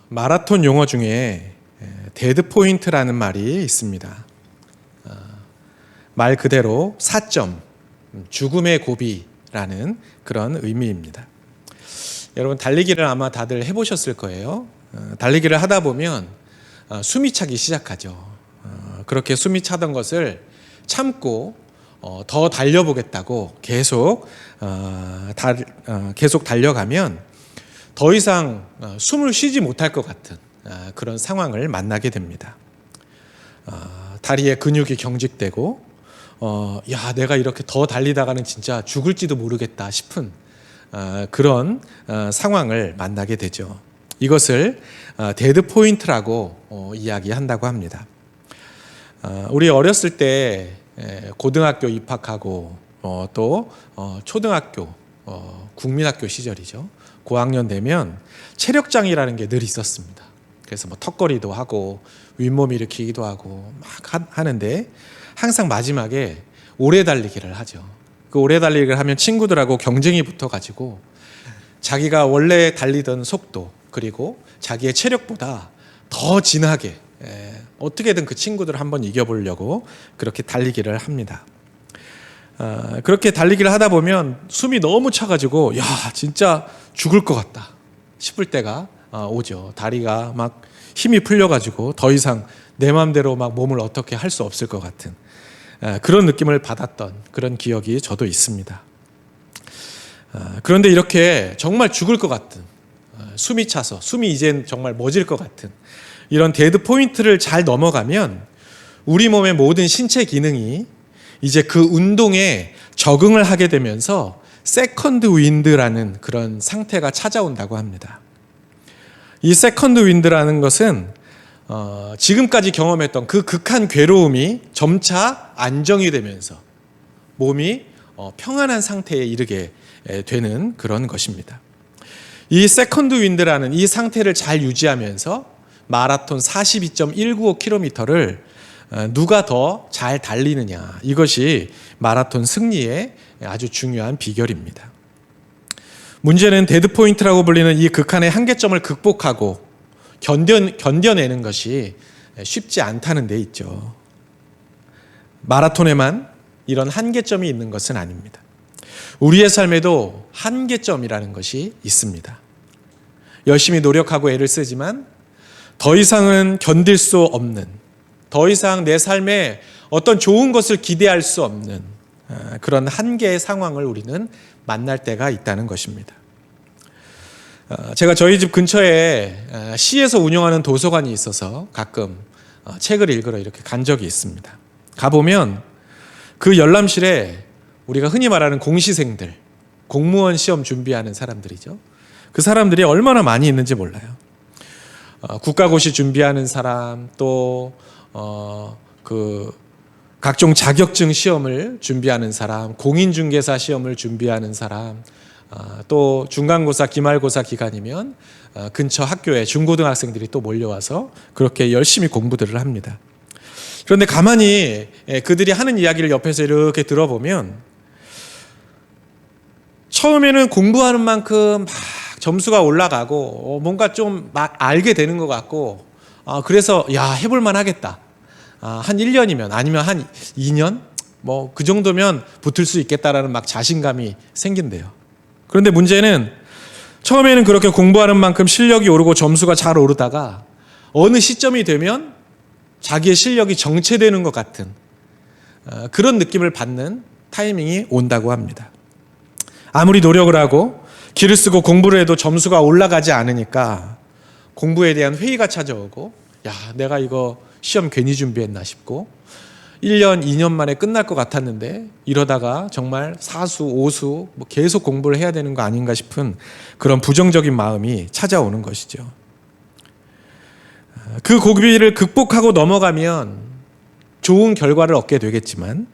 마라톤 용어 중에 데드 포인트라는 말이 있습니다. 말 그대로 사점, 죽음의 고비라는 그런 의미입니다. 여러분 달리기를 아마 다들 해보셨을 거예요. 달리기를 하다 보면 숨이 차기 시작하죠. 그렇게 숨이 차던 것을 참고 더 달려보겠다고 계속 달려가면 더 이상 숨을 쉬지 못할 것 같은 그런 상황을 만나게 됩니다. 다리에 근육이 경직되고 야, 내가 이렇게 더 달리다가는 진짜 죽을지도 모르겠다 싶은 그런 상황을 만나게 되죠. 이것을 데드 포인트라고 이야기한다고 합니다. 우리 어렸을 때 고등학교 입학하고 또 초등학교, 국민학교 시절이죠. 고학년 되면 체력장이라는 게 늘 있었습니다. 그래서 뭐 턱걸이도 하고 윗몸 일으키기도 하고 막 하는데 항상 마지막에 오래 달리기를 하죠. 그 오래 달리기를 하면 친구들하고 경쟁이 붙어가지고 자기가 원래 달리던 속도 그리고 자기의 체력보다 더 진하게 어떻게든 그 친구들을 한번 이겨보려고 그렇게 달리기를 합니다. 그렇게 달리기를 하다 보면 숨이 너무 차가지고 야 진짜 죽을 것 같다 싶을 때가 오죠. 다리가 막 힘이 풀려가지고 더 이상 내 마음대로 막 몸을 어떻게 할 수 없을 것 같은 그런 느낌을 받았던 그런 기억이 저도 있습니다. 그런데 이렇게 정말 죽을 것 같은 숨이 차서 숨이 이젠 정말 멎을 것 같은 이런 데드 포인트를 잘 넘어가면 우리 몸의 모든 신체 기능이 이제 그 운동에 적응을 하게 되면서 세컨드 윈드라는 그런 상태가 찾아온다고 합니다. 이 세컨드 윈드라는 것은 지금까지 경험했던 그 극한 괴로움이 점차 안정이 되면서 몸이 평안한 상태에 이르게 되는 그런 것입니다. 이 세컨드 윈드라는 이 상태를 잘 유지하면서 마라톤 42.195km를 누가 더 잘 달리느냐 이것이 마라톤 승리의 아주 중요한 비결입니다. 문제는 데드 포인트라고 불리는 이 극한의 한계점을 극복하고 견뎌내는 것이 쉽지 않다는 데 있죠. 마라톤에만 이런 한계점이 있는 것은 아닙니다. 우리의 삶에도 한계점이라는 것이 있습니다. 열심히 노력하고 애를 쓰지만 더 이상은 견딜 수 없는, 더 이상 내 삶에 어떤 좋은 것을 기대할 수 없는 그런 한계의 상황을 우리는 만날 때가 있다는 것입니다. 제가 저희 집 근처에 시에서 운영하는 도서관이 있어서 가끔 책을 읽으러 이렇게 간 적이 있습니다. 가보면 그 열람실에 우리가 흔히 말하는 공시생들, 공무원 시험 준비하는 사람들이죠. 그 사람들이 얼마나 많이 있는지 몰라요. 국가고시 준비하는 사람, 또 각종 자격증 시험을 준비하는 사람, 공인중개사 시험을 준비하는 사람, 또 중간고사, 기말고사 기간이면 근처 학교에 중고등학생들이 또 몰려와서 그렇게 열심히 공부들을 합니다. 그런데 가만히 그들이 하는 이야기를 옆에서 이렇게 들어보면 처음에는 공부하는 만큼 막 점수가 올라가고 뭔가 좀 막 알게 되는 것 같고 그래서 야 해볼만 하겠다. 한 1년이면 아니면 한 2년 뭐 그 정도면 붙을 수 있겠다라는 막 자신감이 생긴대요. 그런데 문제는 처음에는 그렇게 공부하는 만큼 실력이 오르고 점수가 잘 오르다가 어느 시점이 되면 자기의 실력이 정체되는 것 같은 그런 느낌을 받는 타이밍이 온다고 합니다. 아무리 노력을 하고 기를 쓰고 공부를 해도 점수가 올라가지 않으니까 공부에 대한 회의가 찾아오고 야 내가 이거 시험 괜히 준비했나 싶고 1년, 2년 만에 끝날 것 같았는데 이러다가 정말 사수, 오수 뭐 계속 공부를 해야 되는 거 아닌가 싶은 그런 부정적인 마음이 찾아오는 것이죠. 그 고비를 극복하고 넘어가면 좋은 결과를 얻게 되겠지만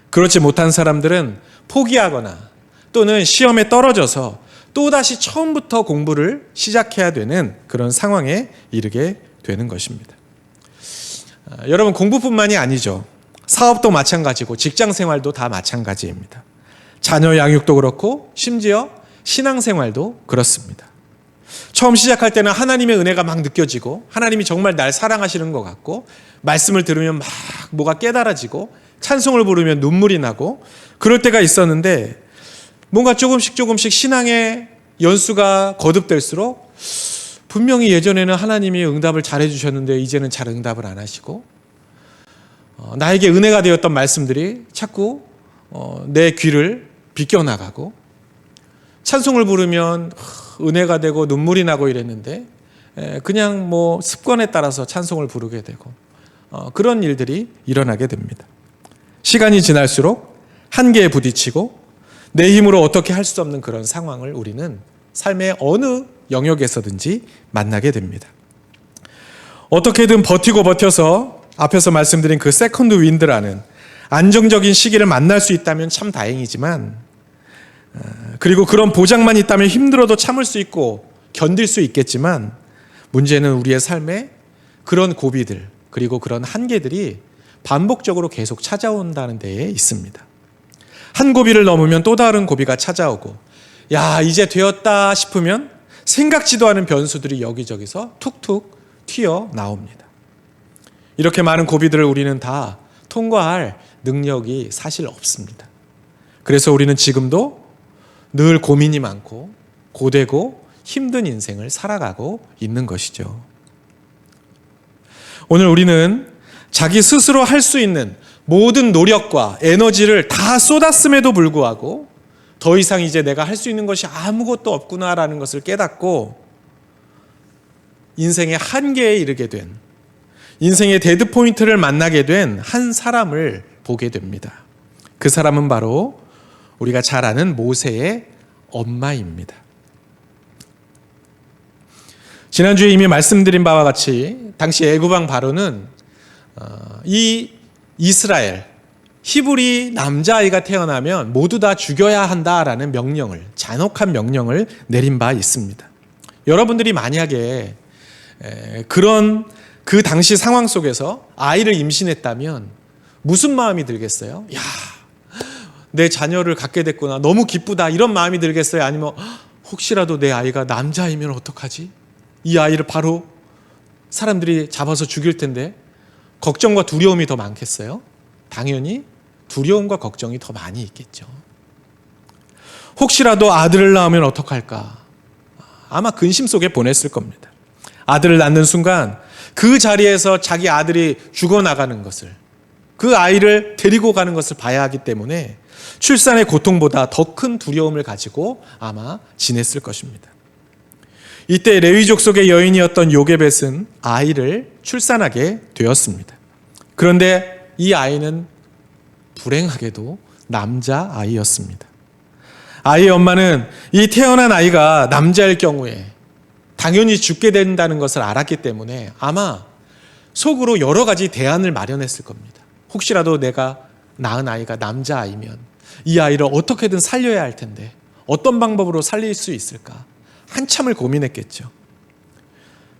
그렇지 못한 사람들은 포기하거나 또는 시험에 떨어져서 또다시 처음부터 공부를 시작해야 되는 그런 상황에 이르게 되는 것입니다. 여러분 공부뿐만이 아니죠. 사업도 마찬가지고 직장생활도 다 마찬가지입니다. 자녀 양육도 그렇고 심지어 신앙생활도 그렇습니다. 처음 시작할 때는 하나님의 은혜가 막 느껴지고 하나님이 정말 날 사랑하시는 것 같고 말씀을 들으면 막 뭐가 깨달아지고 찬송을 부르면 눈물이 나고 그럴 때가 있었는데 뭔가 조금씩 신앙의 연수가 거듭될수록 분명히 예전에는 하나님이 응답을 잘해 주셨는데 이제는 잘 응답을 안 하시고 나에게 은혜가 되었던 말씀들이 자꾸 내 귀를 비껴나가고 찬송을 부르면 은혜가 되고 눈물이 나고 이랬는데 그냥 뭐 습관에 따라서 찬송을 부르게 되고 그런 일들이 일어나게 됩니다. 시간이 지날수록 한계에 부딪히고 내 힘으로 어떻게 할 수 없는 그런 상황을 우리는 삶의 어느 영역에서든지 만나게 됩니다. 어떻게든 버텨서 앞에서 말씀드린 그 세컨드 윈드라는 안정적인 시기를 만날 수 있다면 참 다행이지만 그리고 그런 보장만 있다면 힘들어도 참을 수 있고 견딜 수 있겠지만 문제는 우리의 삶에 그런 고비들 그리고 그런 한계들이 반복적으로 계속 찾아온다는 데에 있습니다. 한 고비를 넘으면 또 다른 고비가 찾아오고 야 이제 되었다 싶으면 생각지도 않은 변수들이 여기저기서 툭툭 튀어나옵니다. 이렇게 많은 고비들을 우리는 다 통과할 능력이 사실 없습니다. 그래서 우리는 지금도 늘 고민이 많고 고되고 힘든 인생을 살아가고 있는 것이죠. 오늘 우리는 자기 스스로 할 수 있는 모든 노력과 에너지를 다 쏟았음에도 불구하고 더 이상 이제 내가 할 수 있는 것이 아무것도 없구나라는 것을 깨닫고 인생의 한계에 이르게 된 인생의 데드포인트를 만나게 된 한 사람을 보게 됩니다. 그 사람은 바로 우리가 잘 아는 모세의 엄마입니다. 지난주에 이미 말씀드린 바와 같이 당시 애굽왕 바로는 이 이스라엘 히브리 남자아이가 태어나면 모두 다 죽여야 한다라는 명령을 잔혹한 명령을 내린 바 있습니다. 여러분들이 만약에 그런 그 당시 상황 속에서 아이를 임신했다면 무슨 마음이 들겠어요? 야, 내 자녀를 갖게 됐구나. 너무 기쁘다. 이런 마음이 들겠어요? 아니면 혹시라도 내 아이가 남자이면 어떡하지? 이 아이를 바로 사람들이 잡아서 죽일 텐데 걱정과 두려움이 더 많겠어요? 당연히 두려움과 걱정이 더 많이 있겠죠. 혹시라도 아들을 낳으면 어떡할까? 아마 근심 속에 보냈을 겁니다. 아들을 낳는 순간 그 자리에서 자기 아들이 죽어나가는 것을 그 아이를 데리고 가는 것을 봐야 하기 때문에 출산의 고통보다 더 큰 두려움을 가지고 아마 지냈을 것입니다. 이때 레위족 속의 여인이었던 요게벳은 아이를 출산하게 되었습니다. 그런데 이 아이는 불행하게도 남자아이였습니다. 아이의 엄마는 이 태어난 아이가 남자일 경우에 당연히 죽게 된다는 것을 알았기 때문에 아마 속으로 여러 가지 대안을 마련했을 겁니다. 혹시라도 내가 낳은 아이가 남자아이면 이 아이를 어떻게든 살려야 할 텐데 어떤 방법으로 살릴 수 있을까? 한참을 고민했겠죠.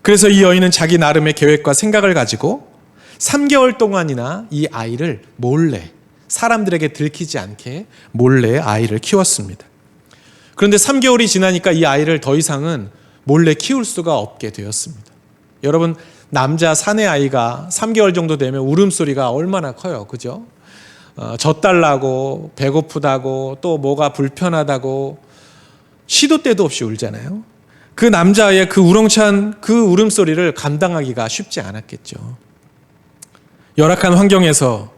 그래서 이 여인은 자기 나름의 계획과 생각을 가지고 3개월 동안이나 이 아이를 몰래 사람들에게 들키지 않게 몰래 아이를 키웠습니다. 그런데 3개월이 지나니까 이 아이를 더 이상은 몰래 키울 수가 없게 되었습니다. 여러분 남자 사내 아이가 3개월 정도 되면 울음소리가 얼마나 커요. 그죠? 젖달라고 배고프다고 또 뭐가 불편하다고 시도 때도 없이 울잖아요. 그 남자아이의 그 우렁찬 그 울음소리를 감당하기가 쉽지 않았겠죠. 열악한 환경에서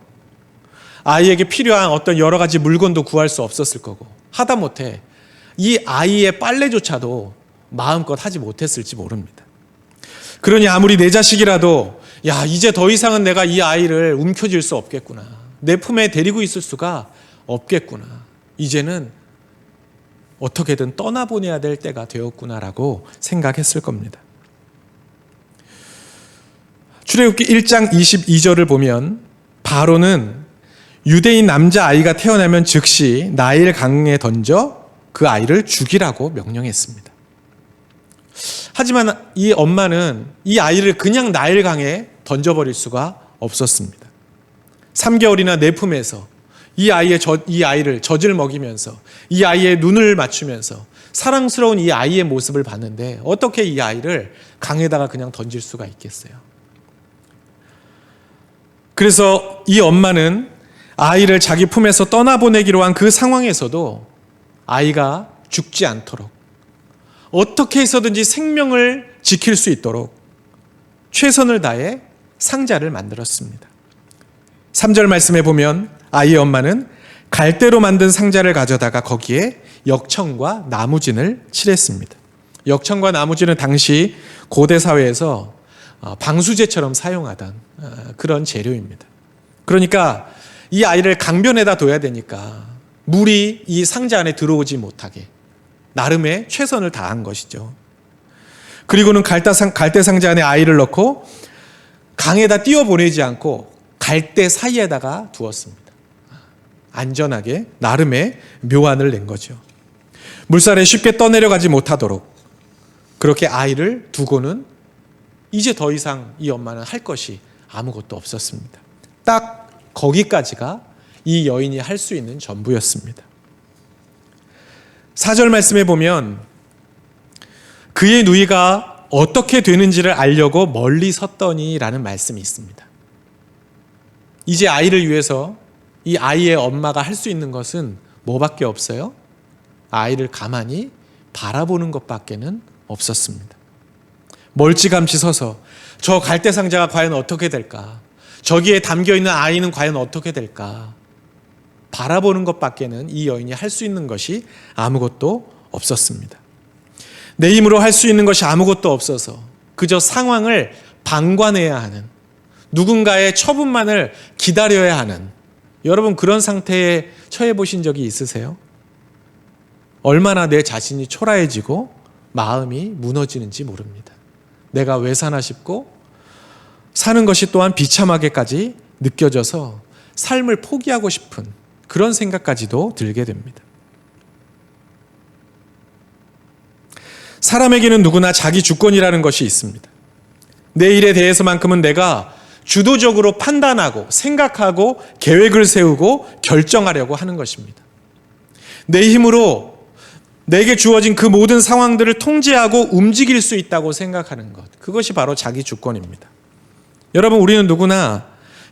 아이에게 필요한 어떤 여러 가지 물건도 구할 수 없었을 거고 하다못해 이 아이의 빨래조차도 마음껏 하지 못했을지 모릅니다. 그러니 아무리 내 자식이라도 야 이제 더 이상은 내가 이 아이를 움켜쥘 수 없겠구나. 내 품에 데리고 있을 수가 없겠구나. 이제는 어떻게든 떠나보내야 될 때가 되었구나라고 생각했을 겁니다. 출애굽기 1장 22절을 보면 바로는 유대인 남자아이가 태어나면 즉시 나일 강에 던져 그 아이를 죽이라고 명령했습니다. 하지만 이 엄마는 이 아이를 그냥 나일 강에 던져버릴 수가 없었습니다. 3개월이나 내 품에서 이 아이를 젖을 먹이면서 이 아이의 눈을 맞추면서 사랑스러운 이 아이의 모습을 봤는데 어떻게 이 아이를 강에다가 그냥 던질 수가 있겠어요? 그래서 이 엄마는 아이를 자기 품에서 떠나보내기로 한 그 상황에서도 아이가 죽지 않도록 어떻게 해서든지 생명을 지킬 수 있도록 최선을 다해 상자를 만들었습니다. 3절 말씀에 보면 아이의 엄마는 갈대로 만든 상자를 가져다가 거기에 역청과 나무진을 칠했습니다. 역청과 나무진은 당시 고대 사회에서 방수제처럼 사용하던 그런 재료입니다. 그러니까 이 아이를 강변에다 둬야 되니까 물이 이 상자 안에 들어오지 못하게 나름의 최선을 다한 것이죠. 그리고는 갈대 상자 안에 아이를 넣고 강에다 띄워보내지 않고 갈대 사이에다가 두었습니다. 안전하게 나름의 묘안을 낸 거죠. 물살에 쉽게 떠내려가지 못하도록 그렇게 아이를 두고는 이제 더 이상 이 엄마는 할 것이 아무것도 없었습니다. 딱 거기까지가 이 여인이 할 수 있는 전부였습니다. 4절 말씀에 보면 그의 누이가 어떻게 되는지를 알려고 멀리 섰더니라는 말씀이 있습니다. 이제 아이를 위해서 이 아이의 엄마가 할 수 있는 것은 뭐밖에 없어요? 아이를 가만히 바라보는 것밖에는 없었습니다. 멀찌감치 서서 저 갈대 상자가 과연 어떻게 될까? 저기에 담겨있는 아이는 과연 어떻게 될까? 바라보는 것밖에는 이 여인이 할 수 있는 것이 아무것도 없었습니다. 내 힘으로 할 수 있는 것이 아무것도 없어서 그저 상황을 방관해야 하는, 누군가의 처분만을 기다려야 하는, 여러분 그런 상태에 처해 보신 적이 있으세요? 얼마나 내 자신이 초라해지고 마음이 무너지는지 모릅니다. 내가 왜 사나 싶고 사는 것이 또한 비참하게까지 느껴져서 삶을 포기하고 싶은 그런 생각까지도 들게 됩니다. 사람에게는 누구나 자기 주권이라는 것이 있습니다. 내 일에 대해서만큼은 내가 주도적으로 판단하고 생각하고 계획을 세우고 결정하려고 하는 것입니다. 내 힘으로 내게 주어진 그 모든 상황들을 통제하고 움직일 수 있다고 생각하는 것, 그것이 바로 자기 주권입니다. 여러분, 우리는 누구나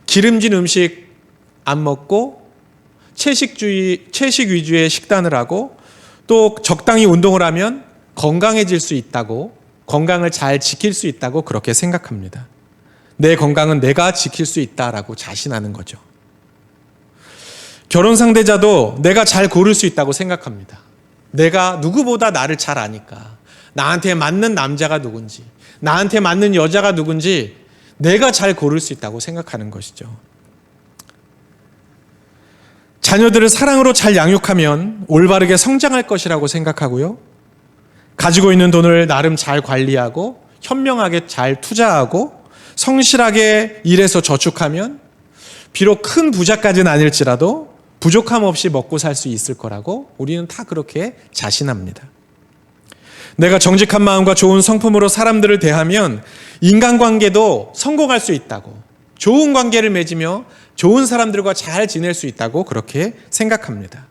기름진 음식 안 먹고 채식 위주의 식단을 하고 또 적당히 운동을 하면 건강해질 수 있다고, 건강을 잘 지킬 수 있다고 그렇게 생각합니다. 내 건강은 내가 지킬 수 있다라고 자신하는 거죠. 결혼 상대자도 내가 잘 고를 수 있다고 생각합니다. 내가 누구보다 나를 잘 아니까 나한테 맞는 남자가 누군지, 나한테 맞는 여자가 누군지 내가 잘 고를 수 있다고 생각하는 것이죠. 자녀들을 사랑으로 잘 양육하면 올바르게 성장할 것이라고 생각하고요. 가지고 있는 돈을 나름 잘 관리하고 현명하게 잘 투자하고 성실하게 일해서 저축하면 비록 큰 부자까지는 아닐지라도 부족함 없이 먹고 살 수 있을 거라고 우리는 다 그렇게 자신합니다. 내가 정직한 마음과 좋은 성품으로 사람들을 대하면 인간관계도 성공할 수 있다고, 좋은 관계를 맺으며 좋은 사람들과 잘 지낼 수 있다고 그렇게 생각합니다.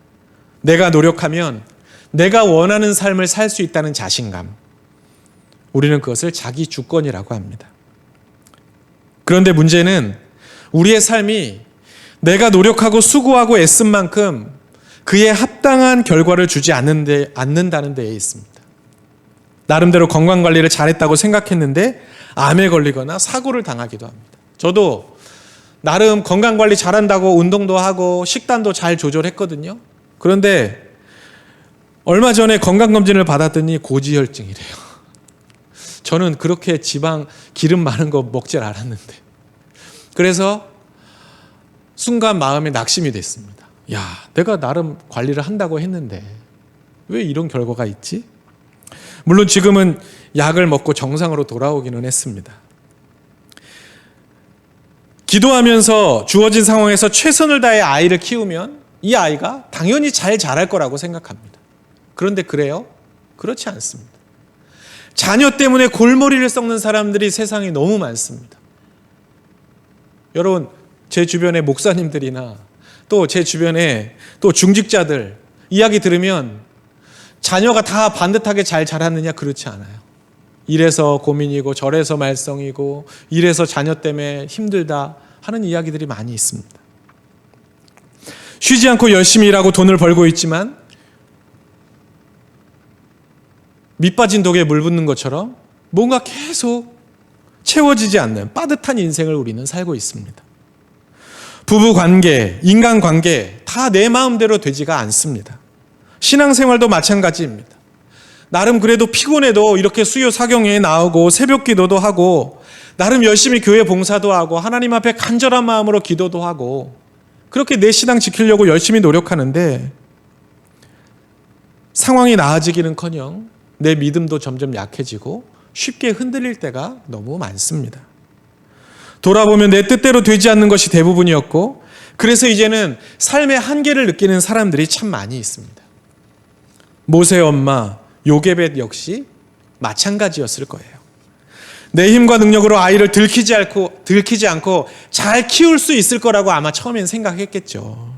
내가 노력하면 내가 원하는 삶을 살 수 있다는 자신감, 우리는 그것을 자기 주권이라고 합니다. 그런데 문제는 우리의 삶이 내가 노력하고 수고하고 애쓴 만큼 그에 합당한 결과를 주지 않는다는 데에 있습니다. 나름대로 건강관리를 잘했다고 생각했는데 암에 걸리거나 사고를 당하기도 합니다. 저도 나름 건강관리 잘한다고 운동도 하고 식단도 잘 조절했거든요. 그런데 얼마 전에 건강검진을 받았더니 고지혈증이래요. 저는 그렇게 지방, 기름 많은 거 먹질 않았는데. 그래서 순간 마음에 낙심이 됐습니다. 야, 내가 나름 관리를 한다고 했는데 왜 이런 결과가 있지? 물론 지금은 약을 먹고 정상으로 돌아오기는 했습니다. 기도하면서 주어진 상황에서 최선을 다해 아이를 키우면 이 아이가 당연히 잘 자랄 거라고 생각합니다. 그런데 그래요? 그렇지 않습니다. 자녀 때문에 골머리를 썩는 사람들이 세상에 너무 많습니다. 여러분, 제 주변의 목사님들이나 또 제 주변에 또 중직자들 이야기 들으면 자녀가 다 반듯하게 잘 자랐느냐? 그렇지 않아요. 이래서 고민이고 저래서 말썽이고 이래서 자녀 때문에 힘들다 하는 이야기들이 많이 있습니다. 쉬지 않고 열심히 일하고 돈을 벌고 있지만 밑 빠진 독에 물 붓는 것처럼 뭔가 계속 채워지지 않는 빠듯한 인생을 우리는 살고 있습니다. 부부 관계, 인간 관계 다 내 마음대로 되지가 않습니다. 신앙생활도 마찬가지입니다. 나름 그래도 피곤해도 이렇게 수요 사경회에 나오고 새벽 기도도 하고 나름 열심히 교회 봉사도 하고 하나님 앞에 간절한 마음으로 기도도 하고 그렇게 내 신앙 지키려고 열심히 노력하는데 상황이 나아지기는커녕 내 믿음도 점점 약해지고 쉽게 흔들릴 때가 너무 많습니다. 돌아보면 내 뜻대로 되지 않는 것이 대부분이었고 그래서 이제는 삶의 한계를 느끼는 사람들이 참 많이 있습니다. 모세의 엄마 요게벳 역시 마찬가지였을 거예요. 내 힘과 능력으로 아이를 들키지 않고 잘 키울 수 있을 거라고 아마 처음엔 생각했겠죠.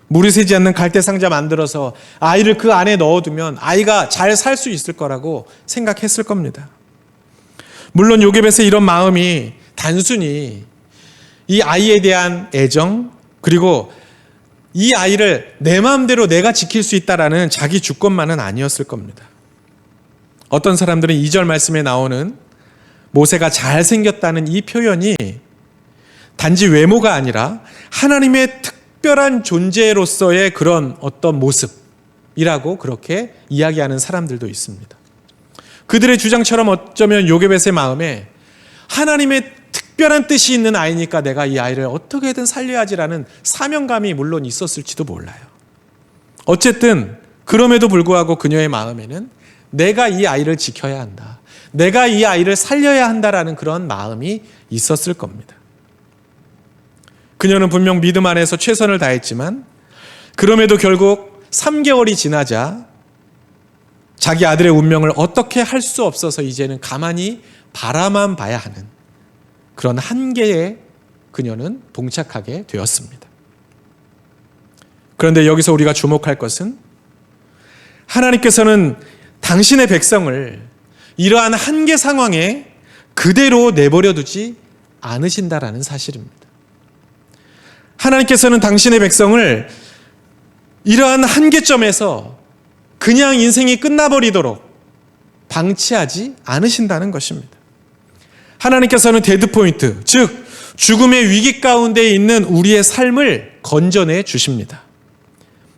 물이 새지 않는 갈대 상자 만들어서 아이를 그 안에 넣어두면 아이가 잘 살 수 있을 거라고 생각했을 겁니다. 물론 요게벳의 이런 마음이 단순히 이 아이에 대한 애정 그리고 이 아이를 내 마음대로 내가 지킬 수 있다라는 자기 주권만은 아니었을 겁니다. 어떤 사람들은 2절 말씀에 나오는 모세가 잘생겼다는 이 표현이 단지 외모가 아니라 하나님의 특별한 존재로서의 그런 어떤 모습이라고 그렇게 이야기하는 사람들도 있습니다. 그들의 주장처럼 어쩌면 요게벳의 마음에 하나님의 특별한 뜻이 있는 아이니까 내가 이 아이를 어떻게든 살려야지라는 사명감이 물론 있었을지도 몰라요. 어쨌든 그럼에도 불구하고 그녀의 마음에는 내가 이 아이를 지켜야 한다. 내가 이 아이를 살려야 한다라는 그런 마음이 있었을 겁니다. 그녀는 분명 믿음 안에서 최선을 다했지만 그럼에도 결국 3개월이 지나자 자기 아들의 운명을 어떻게 할 수 없어서 이제는 가만히 바라만 봐야 하는 그런 한계에 그녀는 봉착하게 되었습니다. 그런데 여기서 우리가 주목할 것은 하나님께서는 당신의 백성을 이러한 한계 상황에 그대로 내버려 두지 않으신다라는 사실입니다. 하나님께서는 당신의 백성을 이러한 한계점에서 그냥 인생이 끝나버리도록 방치하지 않으신다는 것입니다. 하나님께서는 데드포인트, 즉 죽음의 위기 가운데 있는 우리의 삶을 건져내 주십니다.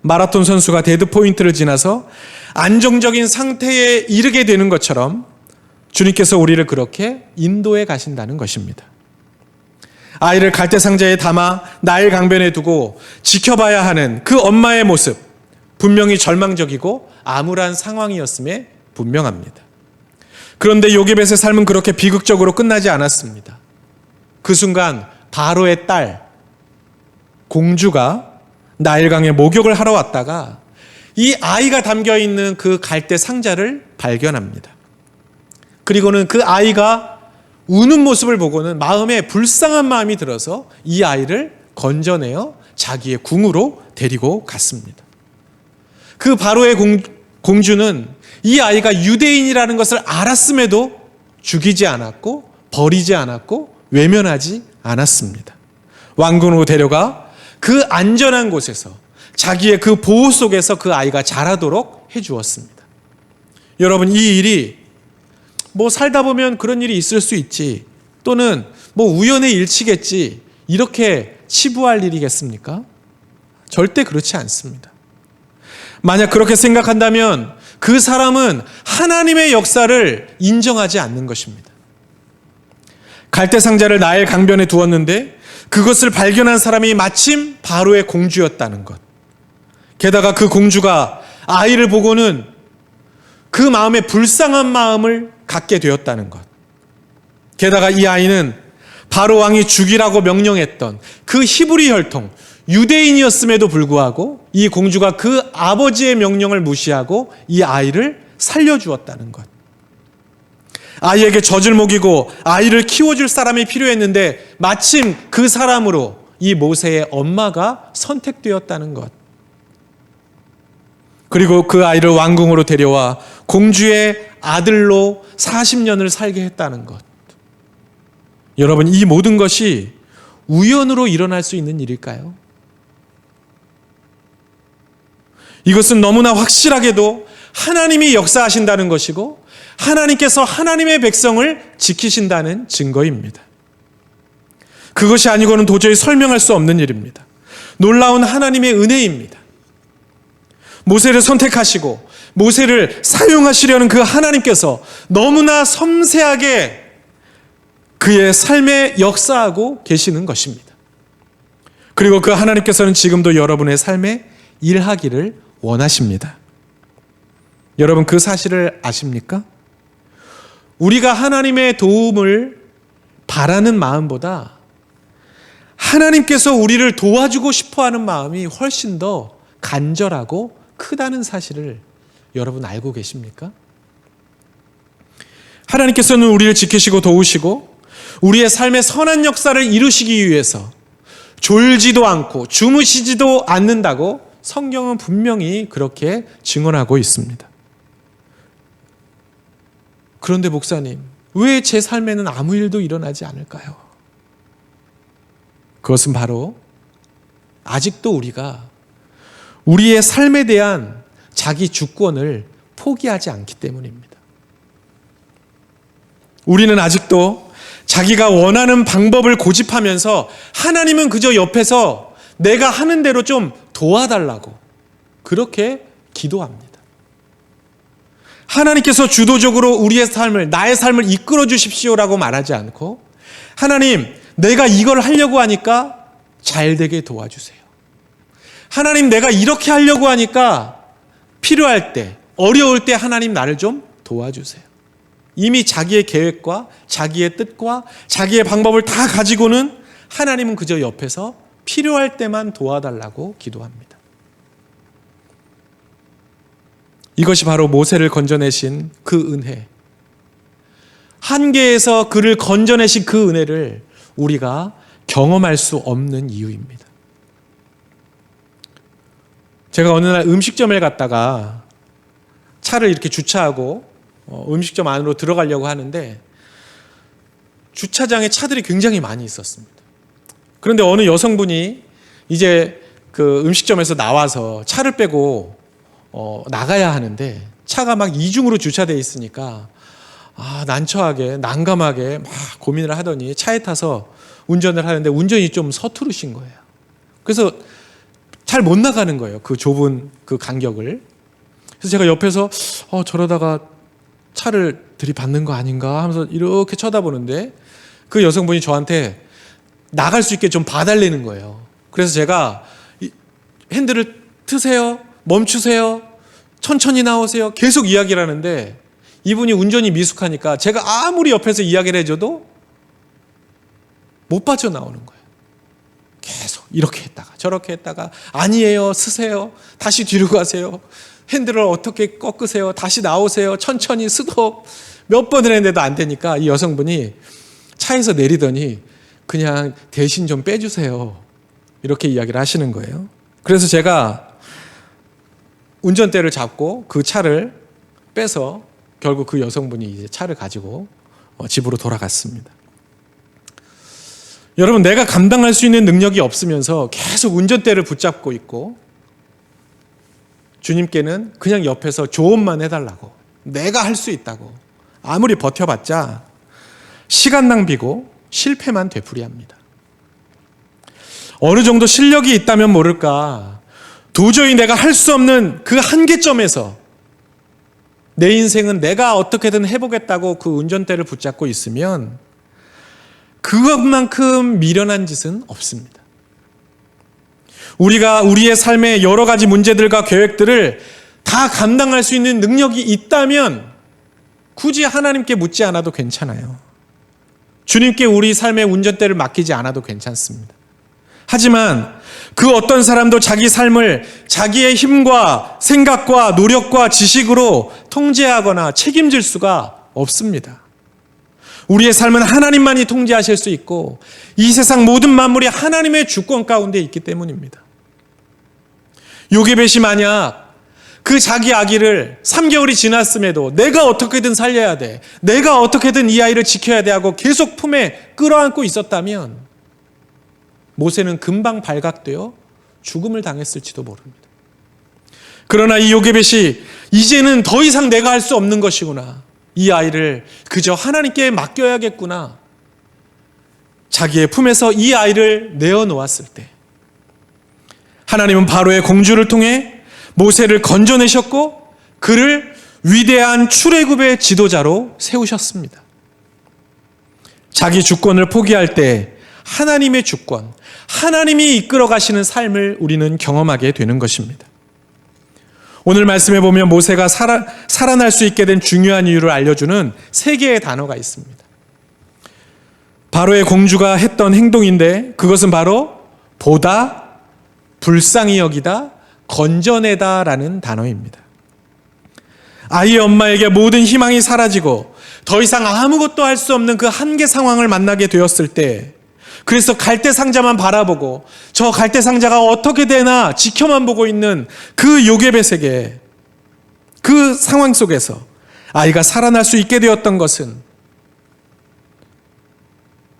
마라톤 선수가 데드포인트를 지나서 안정적인 상태에 이르게 되는 것처럼 주님께서 우리를 그렇게 인도해 가신다는 것입니다. 아이를 갈대상자에 담아 나일 강변에 두고 지켜봐야 하는 그 엄마의 모습, 분명히 절망적이고 암울한 상황이었음에 분명합니다. 그런데 요게벳의 삶은 그렇게 비극적으로 끝나지 않았습니다. 그 순간 바로의 딸 공주가 나일강에 목욕을 하러 왔다가 이 아이가 담겨있는 그 갈대 상자를 발견합니다. 그리고는 그 아이가 우는 모습을 보고는 마음에 불쌍한 마음이 들어서 이 아이를 건져내어 자기의 궁으로 데리고 갔습니다. 그 바로의 공주는 이 아이가 유대인이라는 것을 알았음에도 죽이지 않았고 버리지 않았고 외면하지 않았습니다. 왕궁으로 데려가 그 안전한 곳에서 자기의 그 보호 속에서 그 아이가 자라도록 해주었습니다. 여러분, 이 일이 뭐 살다 보면 그런 일이 있을 수 있지, 또는 뭐 우연의 일치겠지, 이렇게 치부할 일이겠습니까? 절대 그렇지 않습니다. 만약 그렇게 생각한다면 그 사람은 하나님의 역사를 인정하지 않는 것입니다. 갈대상자를 나일 강변에 두었는데 그것을 발견한 사람이 마침 바로의 공주였다는 것. 게다가 그 공주가 아이를 보고는 그 마음에 불쌍한 마음을 갖게 되었다는 것. 게다가 이 아이는 바로 왕이 죽이라고 명령했던 그 히브리 혈통, 유대인이었음에도 불구하고 이 공주가 그 아버지의 명령을 무시하고 이 아이를 살려주었다는 것. 아이에게 젖을 먹이고 아이를 키워줄 사람이 필요했는데 마침 그 사람으로 이 모세의 엄마가 선택되었다는 것. 그리고 그 아이를 왕궁으로 데려와 공주의 아들로 40년을 살게 했다는 것. 여러분, 이 모든 것이 우연으로 일어날 수 있는 일일까요? 이것은 너무나 확실하게도 하나님이 역사하신다는 것이고 하나님께서 하나님의 백성을 지키신다는 증거입니다. 그것이 아니고는 도저히 설명할 수 없는 일입니다. 놀라운 하나님의 은혜입니다. 모세를 선택하시고 모세를 사용하시려는 그 하나님께서 너무나 섬세하게 그의 삶에 역사하고 계시는 것입니다. 그리고 그 하나님께서는 지금도 여러분의 삶에 일하기를 원하십니다. 여러분, 그 사실을 아십니까? 우리가 하나님의 도움을 바라는 마음보다 하나님께서 우리를 도와주고 싶어하는 마음이 훨씬 더 간절하고 크다는 사실을 여러분 알고 계십니까? 하나님께서는 우리를 지키시고 도우시고 우리의 삶의 선한 역사를 이루시기 위해서 졸지도 않고 주무시지도 않는다고 성경은 분명히 그렇게 증언하고 있습니다. 그런데 목사님, 왜 제 삶에는 아무 일도 일어나지 않을까요? 그것은 바로 아직도 우리가 우리의 삶에 대한 자기 주권을 포기하지 않기 때문입니다. 우리는 아직도 자기가 원하는 방법을 고집하면서 하나님은 그저 옆에서 내가 하는 대로 좀 도와달라고 그렇게 기도합니다. 하나님께서 주도적으로 우리의 삶을, 나의 삶을 이끌어 주십시오라고 말하지 않고 하나님, 내가 이걸 하려고 하니까 잘 되게 도와주세요. 하나님, 내가 이렇게 하려고 하니까 필요할 때, 어려울 때 하나님 나를 좀 도와주세요. 이미 자기의 계획과 자기의 뜻과 자기의 방법을 다 가지고는 하나님은 그저 옆에서 필요할 때만 도와달라고 기도합니다. 이것이 바로 모세를 건져내신 그 은혜, 한계에서 그를 건져내신 그 은혜를 우리가 경험할 수 없는 이유입니다. 제가 어느 날 음식점에 갔다가 차를 이렇게 주차하고 음식점 안으로 들어가려고 하는데 주차장에 차들이 굉장히 많이 있었습니다. 그런데 어느 여성분이 이제 그 음식점에서 나와서 차를 빼고 나가야 하는데 차가 막 이중으로 주차되어 있으니까 난처하게 난감하게 막 고민을 하더니 차에 타서 운전을 하는데 운전이 좀 서투르신 거예요. 그래서 잘 못 나가는 거예요. 그 좁은 그 간격을. 그래서 제가 옆에서 저러다가 차를 들이받는 거 아닌가 하면서 이렇게 쳐다보는데 그 여성분이 저한테 나갈 수 있게 좀 봐달라는 거예요. 그래서 제가 핸들을 트세요, 멈추세요, 천천히 나오세요 계속 이야기를 하는데 이분이 운전이 미숙하니까 제가 아무리 옆에서 이야기를 해줘도 못 빠져나오는 거예요. 계속 이렇게 했다가 저렇게 했다가 아니에요, 쓰세요, 다시 뒤로 가세요, 핸들을 어떻게 꺾으세요, 다시 나오세요, 천천히 스톱 몇 번을 했는데도 안 되니까 이 여성분이 차에서 내리더니 그냥 대신 좀 빼주세요 이렇게 이야기를 하시는 거예요. 그래서 제가 운전대를 잡고 그 차를 빼서 결국 그 여성분이 이제 차를 가지고 집으로 돌아갔습니다. 여러분, 내가 감당할 수 있는 능력이 없으면서 계속 운전대를 붙잡고 있고 주님께는 그냥 옆에서 조언만 해달라고, 내가 할 수 있다고 아무리 버텨봤자 시간 낭비고 실패만 되풀이합니다. 어느 정도 실력이 있다면 모를까 도저히 내가 할 수 없는 그 한계점에서 내 인생은 내가 어떻게든 해보겠다고 그 운전대를 붙잡고 있으면 그것만큼 미련한 짓은 없습니다. 우리가 우리의 삶의 여러 가지 문제들과 계획들을 다 감당할 수 있는 능력이 있다면 굳이 하나님께 묻지 않아도 괜찮아요. 주님께 우리 삶의 운전대를 맡기지 않아도 괜찮습니다. 하지만 그 어떤 사람도 자기 삶을 자기의 힘과 생각과 노력과 지식으로 통제하거나 책임질 수가 없습니다. 우리의 삶은 하나님만이 통제하실 수 있고 이 세상 모든 만물이 하나님의 주권 가운데 있기 때문입니다. 요게벳이 만약 그 자기 아기를 3개월이 지났음에도 내가 어떻게든 살려야 돼, 내가 어떻게든 이 아이를 지켜야 돼 하고 계속 품에 끌어안고 있었다면 모세는 금방 발각되어 죽음을 당했을지도 모릅니다. 그러나 이 요게벳이 이제는 더 이상 내가 할 수 없는 것이구나, 이 아이를 그저 하나님께 맡겨야겠구나, 자기의 품에서 이 아이를 내어놓았을 때 하나님은 바로의 공주를 통해 모세를 건져내셨고 그를 위대한 출애굽의 지도자로 세우셨습니다. 자기 주권을 포기할 때 하나님의 주권, 하나님이 이끌어 가시는 삶을 우리는 경험하게 되는 것입니다. 오늘 말씀에 보면 모세가 살아날 수 있게 된 중요한 이유를 알려주는 3개의 단어가 있습니다. 바로의 공주가 했던 행동인데 그것은 바로 보다, 불쌍히 여기다, 건져내다라는 단어입니다. 아이의 엄마에게 모든 희망이 사라지고 더 이상 아무것도 할 수 없는 그 한계 상황을 만나게 되었을 때, 그래서 갈대상자만 바라보고 저 갈대상자가 어떻게 되나 지켜만 보고 있는 그 요게벳에게, 그 상황 속에서 아이가 살아날 수 있게 되었던 것은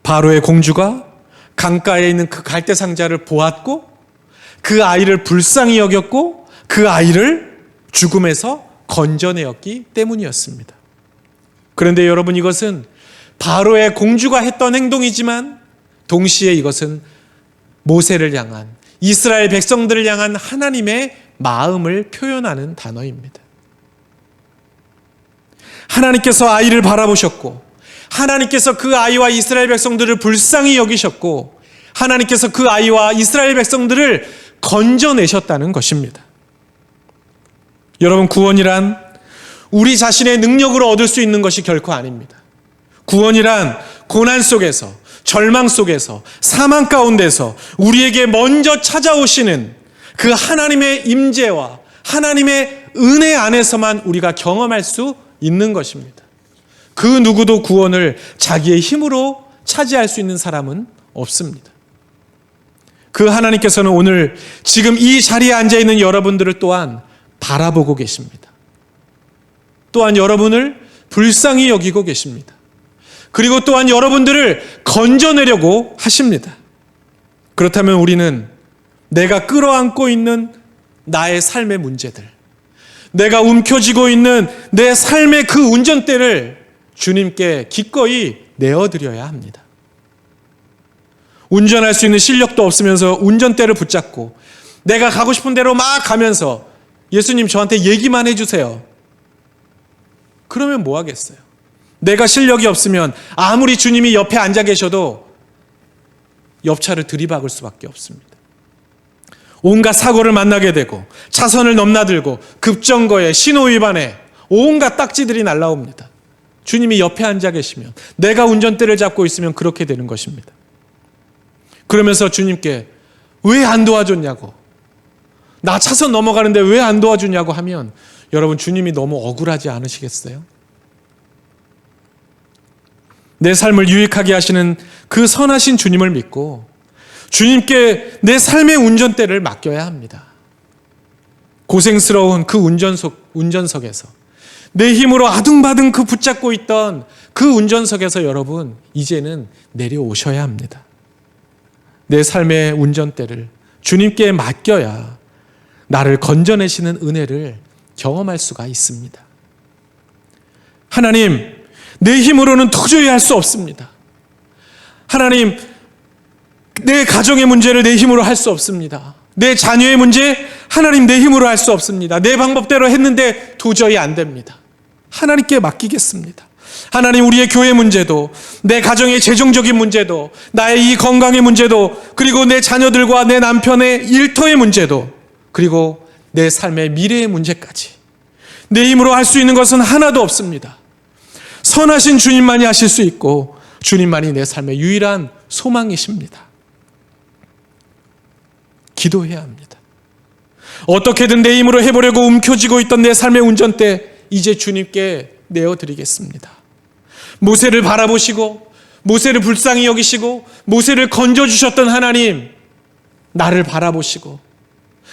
바로의 공주가 강가에 있는 그 갈대상자를 보았고 그 아이를 불쌍히 여겼고 그 아이를 죽음에서 건져내었기 때문이었습니다. 그런데 여러분, 이것은 바로의 공주가 했던 행동이지만 동시에 이것은 모세를 향한, 이스라엘 백성들을 향한 하나님의 마음을 표현하는 단어입니다. 하나님께서 아이를 바라보셨고 하나님께서 그 아이와 이스라엘 백성들을 불쌍히 여기셨고 하나님께서 그 아이와 이스라엘 백성들을 건져내셨다는 것입니다. 여러분, 구원이란 우리 자신의 능력으로 얻을 수 있는 것이 결코 아닙니다. 구원이란 고난 속에서, 절망 속에서, 사망 가운데서 우리에게 먼저 찾아오시는 그 하나님의 임재와 하나님의 은혜 안에서만 우리가 경험할 수 있는 것입니다. 그 누구도 구원을 자기의 힘으로 차지할 수 있는 사람은 없습니다. 그 하나님께서는 오늘 지금 이 자리에 앉아있는 여러분들을 또한 바라보고 계십니다. 또한 여러분을 불쌍히 여기고 계십니다. 그리고 또한 여러분들을 건져내려고 하십니다. 그렇다면 우리는 내가 끌어안고 있는 나의 삶의 문제들, 내가 움켜쥐고 있는 내 삶의 그 운전대를 주님께 기꺼이 내어드려야 합니다. 운전할 수 있는 실력도 없으면서 운전대를 붙잡고 내가 가고 싶은 대로 막 가면서 예수님 저한테 얘기만 해주세요. 그러면 뭐 하겠어요? 내가 실력이 없으면 아무리 주님이 옆에 앉아 계셔도 옆차를 들이박을 수밖에 없습니다. 온갖 사고를 만나게 되고 차선을 넘나들고 급정거에 신호위반에 온갖 딱지들이 날라옵니다. 주님이 옆에 앉아 계시면, 내가 운전대를 잡고 있으면 그렇게 되는 것입니다. 그러면서 주님께 왜 안 도와줬냐고, 나 차선 넘어가는데 왜 안 도와주냐고 하면 여러분, 주님이 너무 억울하지 않으시겠어요? 내 삶을 유익하게 하시는 그 선하신 주님을 믿고 주님께 내 삶의 운전대를 맡겨야 합니다. 고생스러운 그 운전석에서 내 힘으로 아둥바둥 그 붙잡고 있던 그 운전석에서 여러분, 이제는 내려오셔야 합니다. 내 삶의 운전대를 주님께 맡겨야 나를 건져내시는 은혜를 경험할 수가 있습니다. 하나님, 내 힘으로는 도저히 할 수 없습니다. 하나님, 내 가정의 문제를 내 힘으로 할 수 없습니다. 내 자녀의 문제, 하나님 내 힘으로 할 수 없습니다. 내 방법대로 했는데 도저히 안 됩니다. 하나님께 맡기겠습니다. 하나님, 우리의 교회 문제도, 내 가정의 재정적인 문제도, 나의 이 건강의 문제도, 그리고 내 자녀들과 내 남편의 일터의 문제도, 그리고 내 삶의 미래의 문제까지 내 힘으로 할 수 있는 것은 하나도 없습니다. 선하신 주님만이 하실 수 있고 주님만이 내 삶의 유일한 소망이십니다. 기도해야 합니다. 어떻게든 내 힘으로 해보려고 움켜쥐고 있던 내 삶의 운전대, 이제 주님께 내어드리겠습니다. 모세를 바라보시고 모세를 불쌍히 여기시고 모세를 건져주셨던 하나님, 나를 바라보시고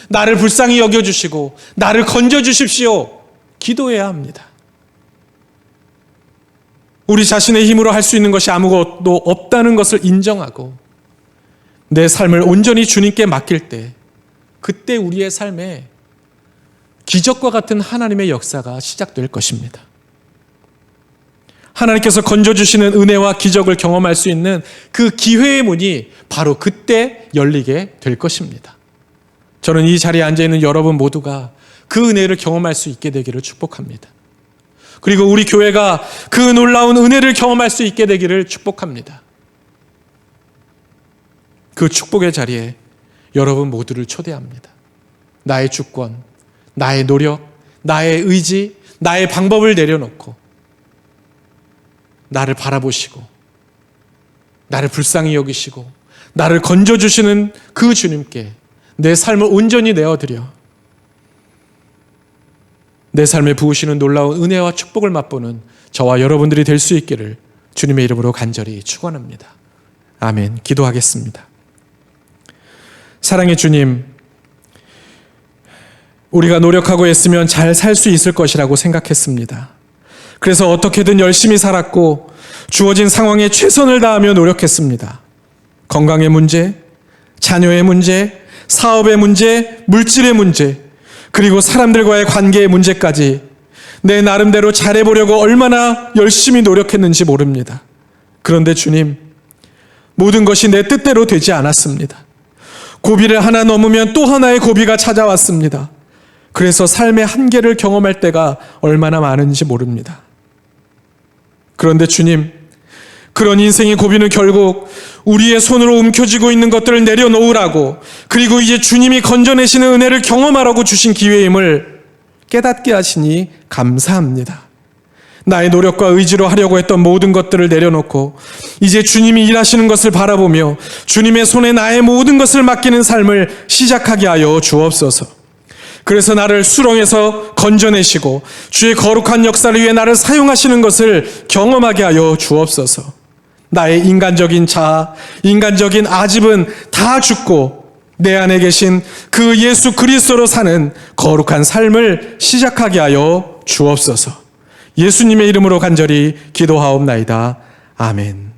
나를 불쌍히 여겨주시고 나를 건져주십시오. 기도해야 합니다. 우리 자신의 힘으로 할 수 있는 것이 아무것도 없다는 것을 인정하고 내 삶을 온전히 주님께 맡길 때, 그때 우리의 삶에 기적과 같은 하나님의 역사가 시작될 것입니다. 하나님께서 건져주시는 은혜와 기적을 경험할 수 있는 그 기회의 문이 바로 그때 열리게 될 것입니다. 저는 이 자리에 앉아있는 여러분 모두가 그 은혜를 경험할 수 있게 되기를 축복합니다. 그리고 우리 교회가 그 놀라운 은혜를 경험할 수 있게 되기를 축복합니다. 그 축복의 자리에 여러분 모두를 초대합니다. 나의 주권, 나의 노력, 나의 의지, 나의 방법을 내려놓고 나를 바라보시고 나를 불쌍히 여기시고 나를 건져주시는 그 주님께 내 삶을 온전히 내어드려 내 삶에 부으시는 놀라운 은혜와 축복을 맛보는 저와 여러분들이 될 수 있기를 주님의 이름으로 간절히 축원합니다. 아멘. 기도하겠습니다. 사랑의 주님, 우리가 노력하고 애쓰면 잘 살 수 있을 것이라고 생각했습니다. 그래서 어떻게든 열심히 살았고 주어진 상황에 최선을 다하며 노력했습니다. 건강의 문제, 자녀의 문제, 사업의 문제, 물질의 문제, 그리고 사람들과의 관계의 문제까지 내 나름대로 잘해보려고 얼마나 열심히 노력했는지 모릅니다. 그런데 주님, 모든 것이 내 뜻대로 되지 않았습니다. 고비를 하나 넘으면 또 하나의 고비가 찾아왔습니다. 그래서 삶의 한계를 경험할 때가 얼마나 많은지 모릅니다. 그런데 주님, 그런 인생의 고비는 결국 우리의 손으로 움켜쥐고 있는 것들을 내려놓으라고, 그리고 이제 주님이 건져내시는 은혜를 경험하라고 주신 기회임을 깨닫게 하시니 감사합니다. 나의 노력과 의지로 하려고 했던 모든 것들을 내려놓고 이제 주님이 일하시는 것을 바라보며 주님의 손에 나의 모든 것을 맡기는 삶을 시작하게 하여 주옵소서. 그래서 나를 수렁에서 건져내시고 주의 거룩한 역사를 위해 나를 사용하시는 것을 경험하게 하여 주옵소서. 나의 인간적인 자아, 인간적인 아집은 다 죽고 내 안에 계신 그 예수 그리스도로 사는 거룩한 삶을 시작하게 하여 주옵소서. 예수님의 이름으로 간절히 기도하옵나이다. 아멘.